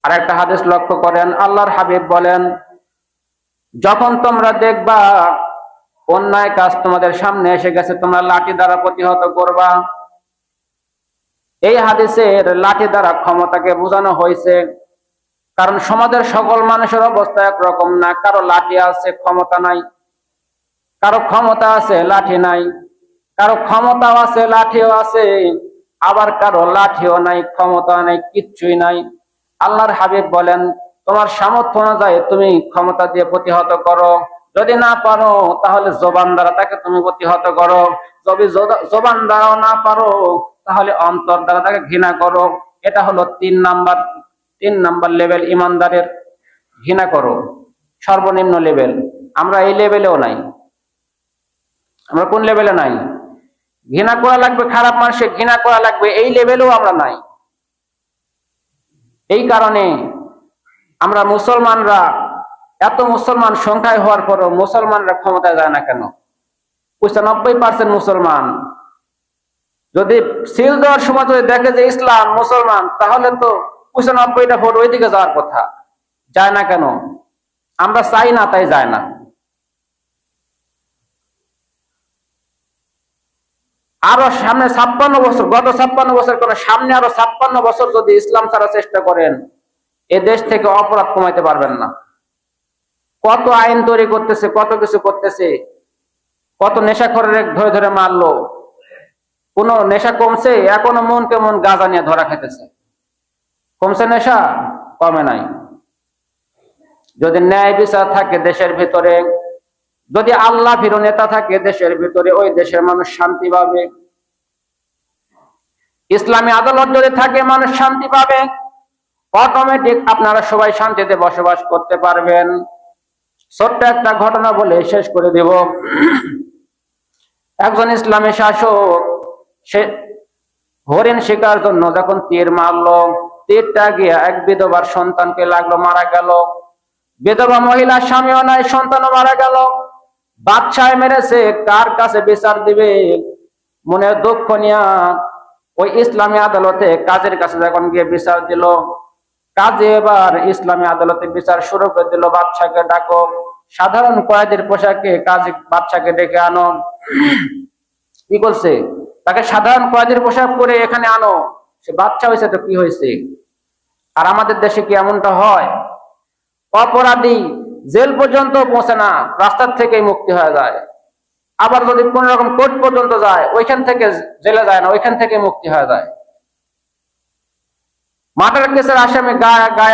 আর একটা হাদিস লক্ষ্য করেন, আল্লাহর হাবিব বলেন, যখন তোমরা দেখবা অন্যায় কাজ তোমাদের সামনে এসে গেছে, তোমরা লাঠি দ্বারা প্রতিহত করবা। এই হাদিসের লাঠি দ্বারা ক্ষমতাকে বোঝানো হয়েছে, কারণ সমাজের সকল মানুষের অবস্থা একরকম না। কারো লাঠি আছে, ক্ষমতা নাই। কারো ক্ষমতা আছে, লাঠি নাই। কারো ক্ষমতাও আছে, লাঠিও আছে। আবার কারো লাঠিও নাই, ক্ষমতা নাই, কিচ্ছুই নাই। আল্লাহর হাবিব বলেন, তোমার সামর্থ্য অনুযায়ী তুমি ক্ষমতা দিয়ে প্রতিহত করো। যদি না পারো তাহলে জবান দ্বারা তাকে তুমি প্রতিহত করো। যদি জবান দ্বারাও না পারো তাহলে অন্তর দ্বারা তাকে ঘৃণা করো। এটা হলো 3 নাম্বার লেভেল ইমানদারের। ঘৃণা করো, সর্বনিম্ন লেভেল। আমরা এই লেভেলেও নাই। আমরা কোন লেভেলে নাই? ঘৃণা করা লাগবে, খারাপ মানুষকে ঘৃণা করা লাগবে, এই লেভেলেও আমরা নাই। এই কারণে আমরা মুসলমানরা, এত মুসলমান সংখ্যায় হওয়ার পরও মুসলমানরা ক্ষমতায় যায় না কেন? 95% মুসলমান। যদি সিল দেওয়ার সময় যদি দেখে যে ইসলাম মুসলমান, তাহলে তো 95টা ভোট ওইদিকে যাওয়ার কথা। যায় না কেন? আমরা চাই না, তাই যায় না। আরো সামনে 56 বছর, গত 56 বছর করে সামনে আরো 56 বছর যদি ইসলাম ছাড়ার চেষ্টা করেন, এ দেশ থেকে অপরাধ কমাইতে পারবেন না। কত আইন তৈরি করতেছে, কত কিছু করতেছে, কত নেশাখোরের ধরে ধরে মারলো। কোন নেশা কমছে? এখনো মনকে মন গাঁজা নিয়ে ধরা খেতেছে। কমছে নেশা? কমে নাই। যদি ন্যায় বিচার থাকে দেশের ভিতরে, যদি আল্লাহ ভীরু নেতা থাকে দেশের ভিতরে, ওই দেশের মানুষ শান্তি পাবে। ইসলামী আদালত যদি থাকে, মানুষ শান্তি পাবে। অটোমেটিক আপনারা সবাই শান্তিতে বসবাস করতে পারবেন। ছোট্ট একটা ঘটনা বলে শেষ করে দেব। একজন ইসলামী শাসক, সে হরিণ শিকার জন্য যখন তীর মারলো, তীরটা গিয়ে এক বিধবার সন্তানকে লাগলো, মারা গেল। বিধবা মহিলা, স্বামীও নাই, সন্তানও মারা গেল। বাদশাহ মেরেছে, কার কাছে বিচার দিবে? মনে দুঃখ নিয়া ওই ইসলামী আদালতে কাজের কাছে যখন গিয়ে বিচার দিল, কাজে এবার ইসলামী আদালতে বিচার শুরু করে দিল, বাদশাকে ডাকো। সাধারণ কয়েদির পোশাকে কাজী বাদশাকে ডেকে আনো। কি করছে? তাকে সাধারণ কয়েদির পোশাক পরে এখানে আনো। সে বাদশা হয়েছে তো কি হয়েছে? আর আমাদের দেশে কি এমনটা হয়? অপরাধী জেল পর্যন্ত পৌঁছে না, রাস্তার থেকেই মুক্তি হয়ে যায়। আবার যদি কোন রকম কোর্ট পর্যন্ত যায়, ওইখান থেকে জেলে যায় না, ওইখান থেকে মুক্তি হয়ে যায়। মার্ডার কেসের আসামি গায়ে